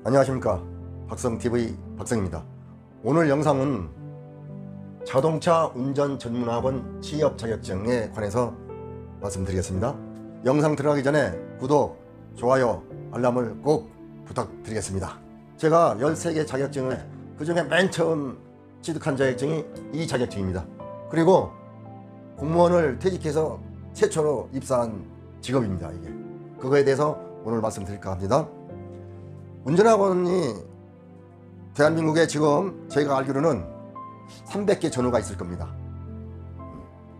안녕하십니까, 박성TV 박성입니다. 오늘 영상은 자동차 운전 전문학원 취업 자격증에 관해서 말씀드리겠습니다. 영상 들어가기 전에 구독, 좋아요, 알람을 꼭 부탁드리겠습니다. 제가 13개 자격증을 그 중에 맨 처음 취득한 자격증이 이 자격증입니다. 그리고 공무원을 퇴직해서 최초로 입사한 직업입니다. 이게 그거에 대해서 오늘 말씀드릴까 합니다. 운전학원이 대한민국에 지금 제가 알기로는 300개 전후가 있을 겁니다.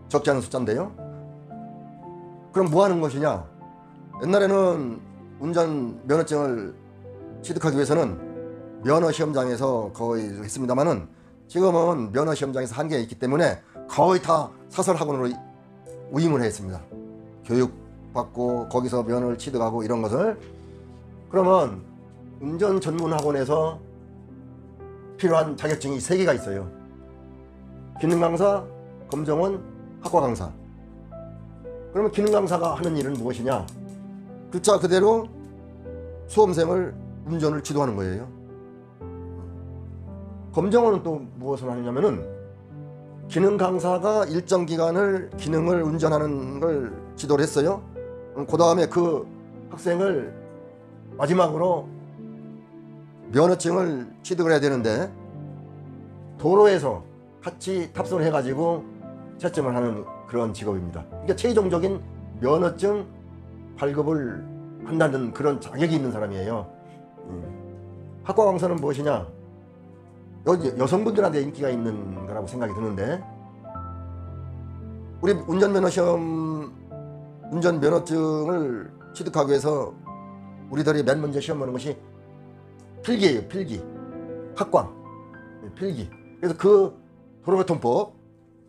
적지 않은 숫자인데요. 그럼 뭐 하는 것이냐? 옛날에는 운전 면허증을 취득하기 위해서는 면허시험장에서 거의 했습니다만은 지금은 면허시험장에서 한계가 있기 때문에 거의 다 사설학원으로 위임을 했습니다. 교육받고 거기서 면허를 취득하고 이런 것을. 그러면 운전 전문 학원에서 필요한 자격증이 3개가 있어요. 기능 강사, 검정원, 학과 강사. 그러면 기능 강사가 하는 일은 무엇이냐? 글자 그대로 수험생을 운전을 지도하는 거예요. 검정원은 또 무엇을 하느냐면은 기능 강사가 일정 기간을 기능을 운전하는 걸 지도를 했어요. 그 다음에 그 학생을 마지막으로 면허증을 취득을 해야 되는데 도로에서 같이 탑승을 해가지고 채점을 하는 그런 직업입니다. 그러니까 최종적인 면허증 발급을 한다는 그런 자격이 있는 사람이에요. 학과 강사는 무엇이냐? 여성분들한테 인기가 있는 거라고 생각이 드는데, 우리 운전 면허증을 취득하기 위해서 우리들이 맨 먼저 시험 보는 것이 필기예요. 필기. 학광. 필기. 그래서 그 도로교통법,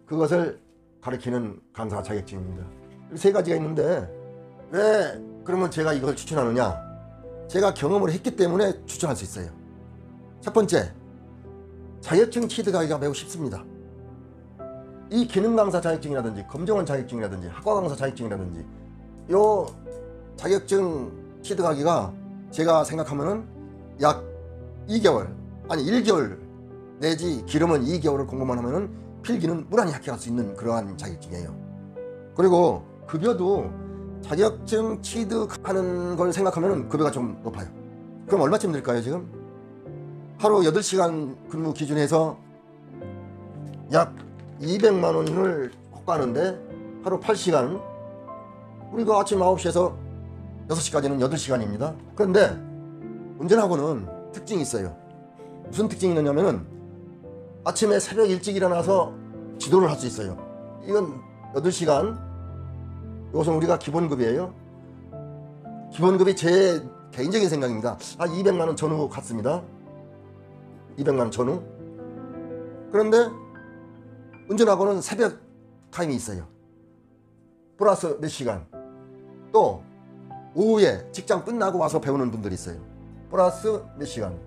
그것을 가르치는 강사 자격증입니다. 3가지가 있는데 왜 그러면 제가 이걸 추천하느냐? 제가 경험을 했기 때문에 추천할 수 있어요. 첫 번째, 자격증 취득하기가 매우 쉽습니다. 이 기능 강사 자격증이라든지 검정원 자격증이라든지 학과 강사 자격증이라든지 요 자격증 취득하기가 제가 생각하면은 약 2개월 아니 1개월 내지 길으면 2개월을 공부만 하면은 필기는 무난히 합격할 수 있는 그러한 자격증이에요. 그리고 급여도 자격증 취득하는 걸 생각하면은 급여가 좀 높아요. 그럼 얼마쯤 들까요? 지금 하루 8시간 근무 기준에서 약 200만 원을 호가하는데 하루 8시간, 우리가 아침 9시에서 6시까지는 8시간입니다. 그런데 운전학원은 특징이 있어요. 무슨 특징이 있느냐면은 아침에 새벽 일찍 일어나서 지도를 할 수 있어요. 이건 8시간, 이것은 우리가 기본급이에요. 기본급이 제 개인적인 생각입니다. 200만 원 전후 같습니다. 200만 원 전후. 그런데 운전학원은 새벽 타임이 있어요. 플러스 몇 시간. 또 오후에 직장 끝나고 와서 배우는 분들이 있어요. 플러스 몇 시간.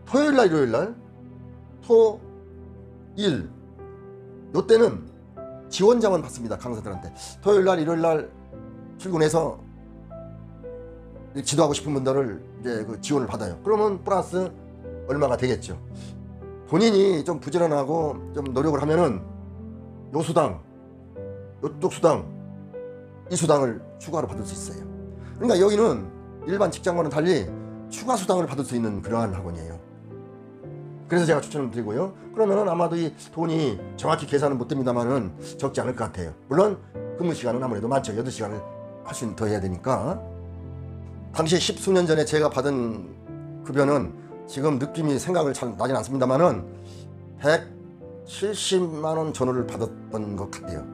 토요일날 일요일날 토일 요때는 지원자만 받습니다. 강사들한테 토요일날 일요일날 출근해서 지도하고 싶은 분들을 이제 그 지원을 받아요. 그러면 플러스 얼마가 되겠죠. 본인이 좀 부지런하고 좀 노력을 하면은 요 수당, 요쪽 수당, 이 수당을 추가로 받을 수 있어요. 그러니까 여기는 일반 직장과는 달리 추가 수당을 받을 수 있는 그러한 학원이에요. 그래서 제가 추천을 드리고요. 그러면은 아마도 이 돈이 정확히 계산은 못 됩니다만은 적지 않을 것 같아요. 물론 근무 시간은 아무래도 많죠. 8시간을 훨씬 더 해야 되니까. 당시 10수년 전에 제가 받은 급여는 지금 느낌이 생각을 잘 나진 않습니다만은 170만 원 전후를 받았던 것 같아요.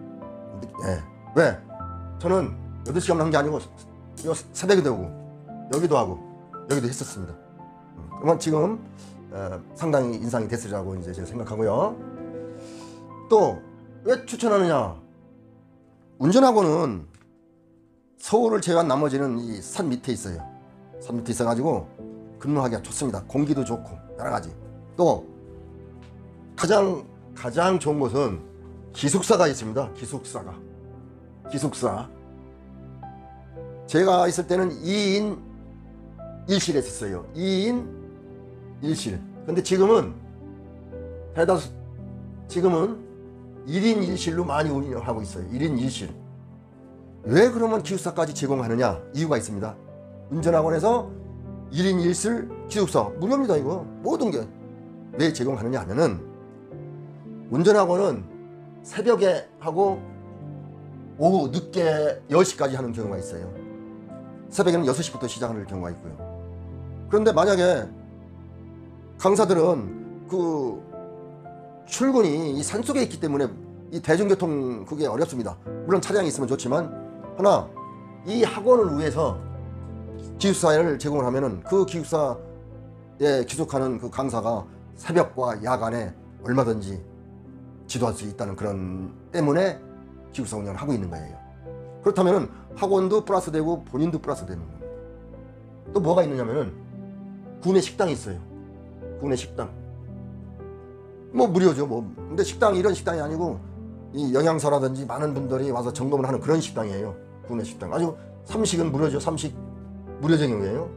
예. 왜? 저는 8시간 한 게 아니고 새벽에도 오고 여기도 하고 여기도 했었습니다. 그러면 지금 상당히 인상이 됐으리라고 이제 제가 생각하고요. 또 왜 추천하느냐? 운전학원은 서울을 제외한 나머지는 이 산 밑에 있어요. 산 밑에 있어가지고 근무하기가 좋습니다. 공기도 좋고 여러 가지. 또 가장 좋은 것은 기숙사가 있습니다. 기숙사. 제가 있을 때는 2인 1실에 있었어요. 2인 1실. 근데 지금은 1인 1실로 많이 운영하고 있어요. 1인 1실. 왜 그러면 기숙사까지 제공하느냐? 이유가 있습니다. 운전학원에서 1인 1실 기숙사 무료입니다. 이거 모든 게 왜 제공하느냐 하면은 운전학원은 새벽에 하고 오후 늦게 10시까지 하는 경우가 있어요. 새벽에는 6시부터 시작하는 경우가 있고요. 그런데 만약에 강사들은 그 출근이 이 산속에 있기 때문에 이 대중교통 그게 어렵습니다. 물론 차량이 있으면 좋지만 하나 이 학원을 위해서 기숙사를 제공을 하면은 그 기숙사에 귀속하는 그 강사가 새벽과 야간에 얼마든지 지도할 수 있다는 그런 때문에 기숙사 운영을 하고 있는 거예요. 그렇다면은 학원도 플러스 되고 본인도 플러스 되는 겁니다. 또 뭐가 있느냐면은 구내 식당이 있어요. 구내 식당. 뭐 무료죠. 뭐 근데 식당이 이런 식당이 아니고 이 영양사라든지 많은 분들이 와서 점검을 하는 그런 식당이에요. 구내 식당. 아주 삼식은 무료죠. 삼식 무료 제공이에요.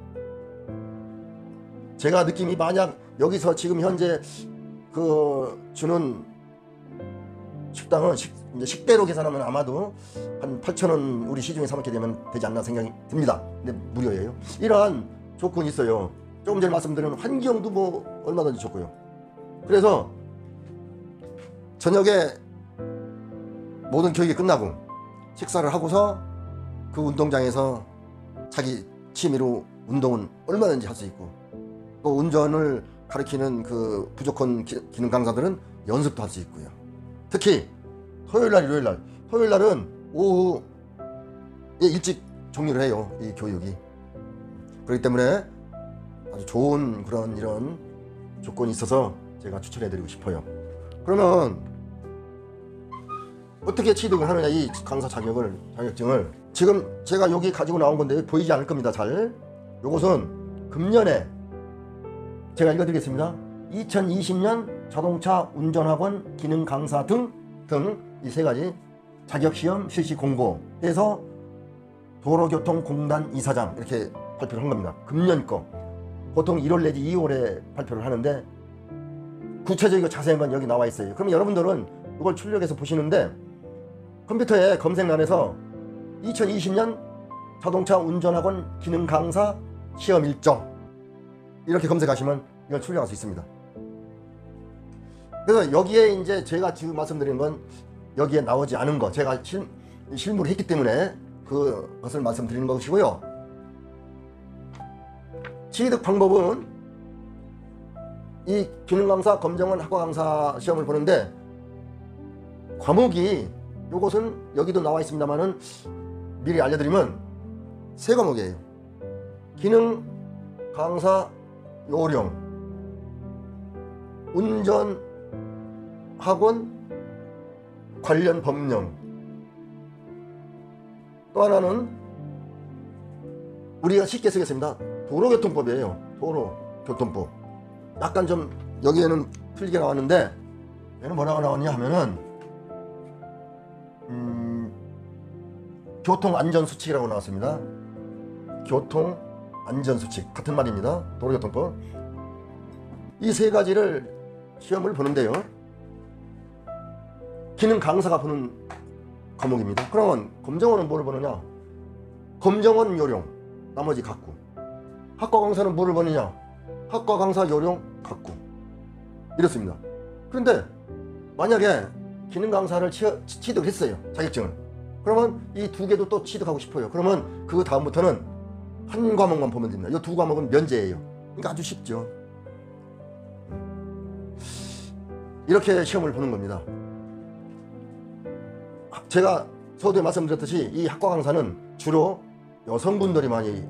제가 느낌이 만약 여기서 지금 현재 그 주는 식당은 이제 식대로 계산하면 아마도 한 8,000원 우리 시중에 사 먹게 되면 되지 않나 생각이 듭니다. 근데 무료예요. 이러한 조건이 있어요. 조금 전에 말씀드린 환경도 뭐 얼마든지 좋고요. 그래서 저녁에 모든 교육이 끝나고 식사를 하고서 그 운동장에서 자기 취미로 운동은 얼마든지 할 수 있고 또 운전을 가르치는 그 부족한 기능 강사들은 연습도 할 수 있고요. 특히 토요일날, 일요일날, 토요일날은 오후에 일찍 종료를 해요. 이 교육이. 그렇기 때문에 아주 좋은 그런 이런 조건이 있어서 제가 추천해드리고 싶어요. 그러면 어떻게 취득을 하느냐, 이 강사 자격증을. 지금 제가 여기 가지고 나온 건데 보이지 않을 겁니다. 잘. 요것은 금년에 제가 읽어드리겠습니다. 2020년 자동차 운전학원 기능 강사 등 이 세 가지 자격시험 실시 공고에서 도로교통공단 이사장 이렇게 발표를 한 겁니다. 금년 거. 보통 1월 내지 2월에 발표를 하는데 구체적이고 자세한 건 여기 나와 있어요. 그럼 여러분들은 이걸 출력해서 보시는데 컴퓨터에 검색란에서 2020년 자동차 운전학원 기능 강사 시험 일정 이렇게 검색하시면 이걸 출력할 수 있습니다. 그래서 여기에 이제 제가 지금 말씀드린 건 여기에 나오지 않은 거 제가 실무를 했기 때문에 그것을 말씀드리는 것이고요. 취득 방법은 이 기능 강사 검정원 학과 강사 시험을 보는데 과목이 요것은 여기도 나와 있습니다만은 미리 알려드리면 세 과목이에요. 기능 강사 요령, 운전 학원 관련 법령, 또 하나는 우리가 쉽게 쓰겠습니다. 도로교통법이에요. 도로교통법. 약간 좀 여기에는 틀리게 나왔는데 얘는 뭐라고 나왔냐 하면은 교통안전수칙이라고 나왔습니다. 교통안전수칙 같은 말입니다. 도로교통법. 이 세 가지를 시험을 보는데요. 기능 강사가 보는 과목입니다. 그러면 검정원은 뭐를 보느냐? 검정원 요령 나머지 갖고. 학과 강사는 뭐를 보느냐? 학과 강사 요령 갖고. 이렇습니다. 그런데 만약에 기능 강사를 취득했어요. 자격증을. 그러면 이 두 개도 또 취득하고 싶어요. 그러면 그 다음부터는 한 과목만 보면 됩니다. 이 두 과목은 면제예요. 그러니까 아주 쉽죠. 이렇게 시험을 보는 겁니다. 제가 서두에 말씀드렸듯이 이 학과 강사는 주로 여성분들이 많이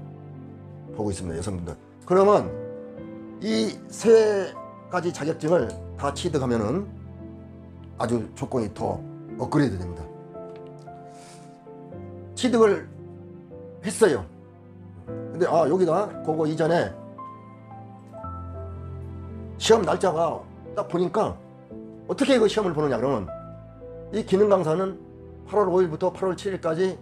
보고 있습니다. 여성분들. 그러면 이 세 가지 자격증을 다 취득하면은 아주 조건이 더 업그레이드 됩니다. 취득을 했어요. 근데 여기다 그거 이전에 시험 날짜가 딱 보니까 어떻게 그 시험을 보느냐 그러면 이 기능 강사는 8월 5일부터 8월 7일까지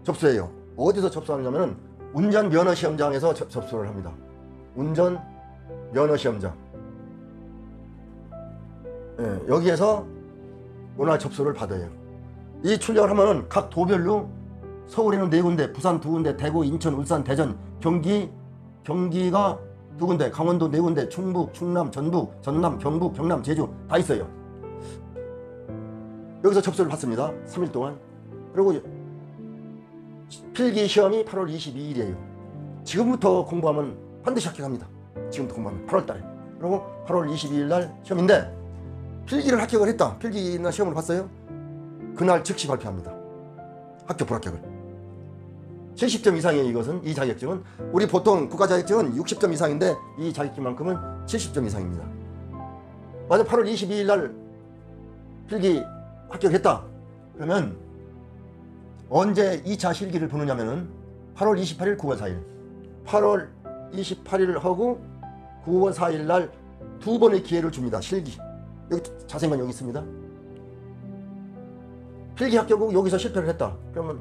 접수해요. 어디서 접수하느냐면 운전 면허 시험장에서 접수를 합니다. 운전 면허 시험장. 여기에서 오늘 접수를 받아요. 이 출력을 하면은 각 도별로 서울에는 4군데, 부산 2군데, 대구, 인천, 울산, 대전, 경기가 2군데, 강원도 4군데, 충북, 충남, 전북, 전남, 경북, 경남, 제주 다 있어요. 여기서 접수를 받습니다. 3일 동안. 그리고 필기 시험이 8월 22일이에요. 지금부터 공부하면 반드시 합격합니다. 지금부터 공부하면 8월 달에. 그리고 8월 22일 날 시험인데 필기를 합격을 했다. 필기나 시험을 봤어요. 그날 즉시 발표합니다. 합격 불합격을. 70점 이상이에요. 이것은 이 자격증은 우리 보통 국가 자격증은 60점 이상인데 이 자격증만큼은 70점 이상입니다. 만약 8월 22일 날 필기 합격했다. 그러면 언제 2차 실기를 보느냐면은 8월 28일, 9월 4일. 8월 28일 하고 9월 4일 날 2번의 기회를 줍니다. 실기. 여기 자세한 건 여기 있습니다. 필기 합격하고 여기서 실패를 했다. 그러면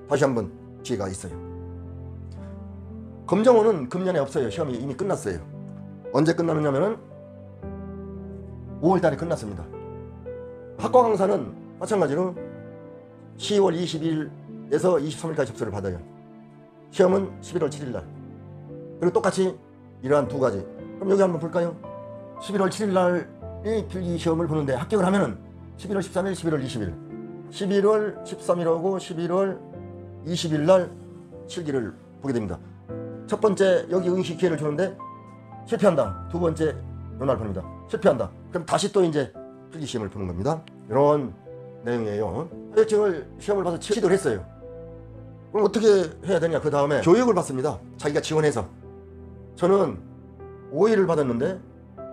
다시 한번 기회가 있어요. 검정호는 금년에 없어요. 시험이 이미 끝났어요. 언제 끝나느냐면은 5월 달에 끝났습니다. 학과 강사는 마찬가지로 10월 20일에서 23일까지 접수를 받아요. 시험은 11월 7일 날. 그리고 똑같이 이러한 두 가지. 그럼 여기 한번 볼까요? 11월 7일 날이 필기 시험을 보는데 합격을 하면은 11월 13일, 11월 20일. 11월 13일하고 11월 20일 날 실기를 보게 됩니다. 첫 번째 여기 응시 기회를 주는데 실패한다. 두 번째 요날 봅니다. 실패한다. 그럼 다시 또 이제 필기 시험을 보는 겁니다. 이런 내용이에요. 자격증을 시험을 봐서 취득을 했어요. 그럼 어떻게 해야 되냐? 그 다음에 교육을 받습니다. 자기가 지원해서. 저는 5일을 받았는데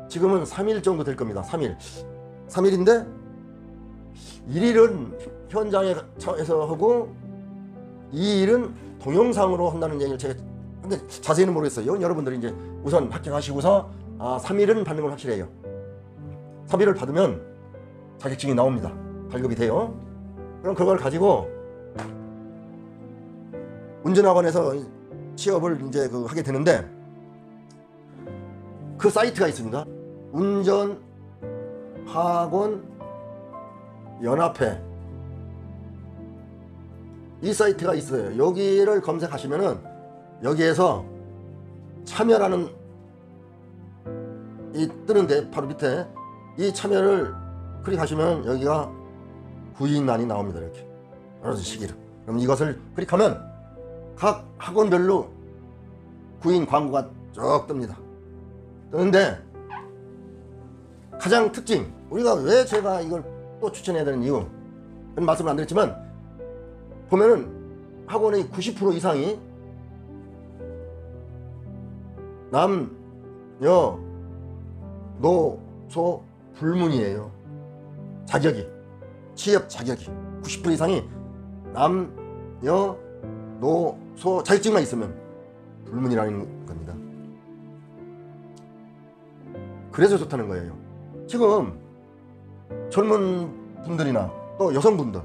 지금은 3일 정도 될 겁니다. 3일인데 1일은 현장에서 하고 2일은 동영상으로 한다는 얘기를 제가 근데 자세히는 모르겠어요. 여러분들이 이제 우선 합격하시고서 3일은 받는 건 확실해요. 3일을 받으면 자격증이 나옵니다. 발급이 돼요. 그럼 그걸 가지고 운전학원에서 취업을 이제 하게 되는데 그 사이트가 있습니다. 운전학원 연합회 이 사이트가 있어요. 여기를 검색하시면은 여기에서 참여라는 이 뜨는데 바로 밑에 이 참여를 클릭하시면 여기가 구인란이 나옵니다. 이렇게 이런 식으로. 그럼 이것을 클릭하면 각 학원별로 구인 광고가 쭉 뜹니다. 뜨는데 가장 특징, 우리가 왜 제가 이걸 또 추천해야 되는 이유 그런 말씀을 안 드렸지만 보면은 학원의 90% 이상이 남녀 노소 불문이에요. 자격이 취업 자격이 90% 이상이 남녀 노소 자격증만 있으면 불문이라는 겁니다. 그래서 좋다는 거예요. 지금 젊은 분들이나 또 여성분들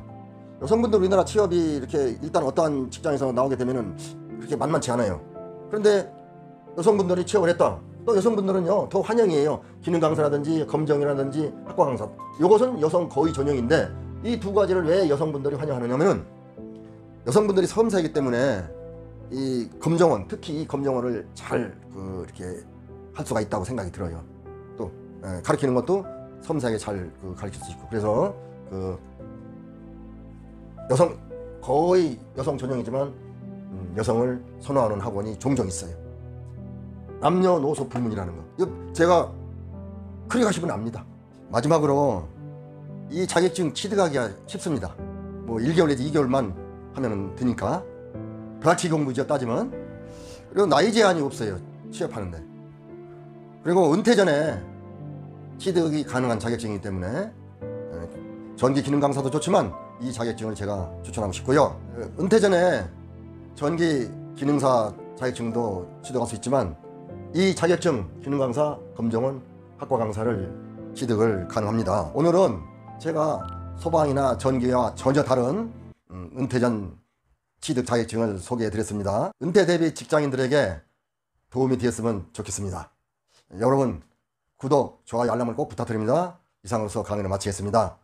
우리나라 취업이 이렇게 일단 어떠한 직장에서 나오게 되면은 그렇게 만만치 않아요. 그런데 여성분들이 취업을 했다. 또 여성분들은요 더 환영이에요. 기능 강사라든지 검정이라든지 학과 강사. 이것은 여성 거의 전형인데 이 두 가지를 왜 여성분들이 환영하느냐면은 여성분들이 섬세하기 때문에 이 검정원, 특히 이 검정원을 잘 이렇게 할 수가 있다고 생각이 들어요. 또 가르치는 것도 섬세하게 잘 가르칠 수 있고 그래서 여성 거의 여성 전형이지만 여성을 선호하는 학원이 종종 있어요. 남녀노소 불문이라는 거. 이거 제가 클릭하시면 압니다. 마지막으로 이 자격증 취득하기가 쉽습니다. 뭐 1개월 내지 2개월만 하면 되니까 프라티 공부죠 따지면. 그리고 나이 제한이 없어요. 취업하는데 그리고 은퇴 전에 취득이 가능한 자격증이기 때문에 전기 기능 강사도 좋지만 이 자격증을 제가 추천하고 싶고요. 은퇴 전에 전기 기능사 자격증도 취득할 수 있지만 이 자격증 기능 강사 검정은 학과 강사를 취득을 가능합니다. 오늘은 제가 소방이나 전기와 전혀 다른 은퇴 전 취득 자격증을 소개해 드렸습니다. 은퇴 대비 직장인들에게 도움이 되었으면 좋겠습니다. 여러분 구독, 좋아요, 알람을 꼭 부탁드립니다. 이상으로서 강의를 마치겠습니다.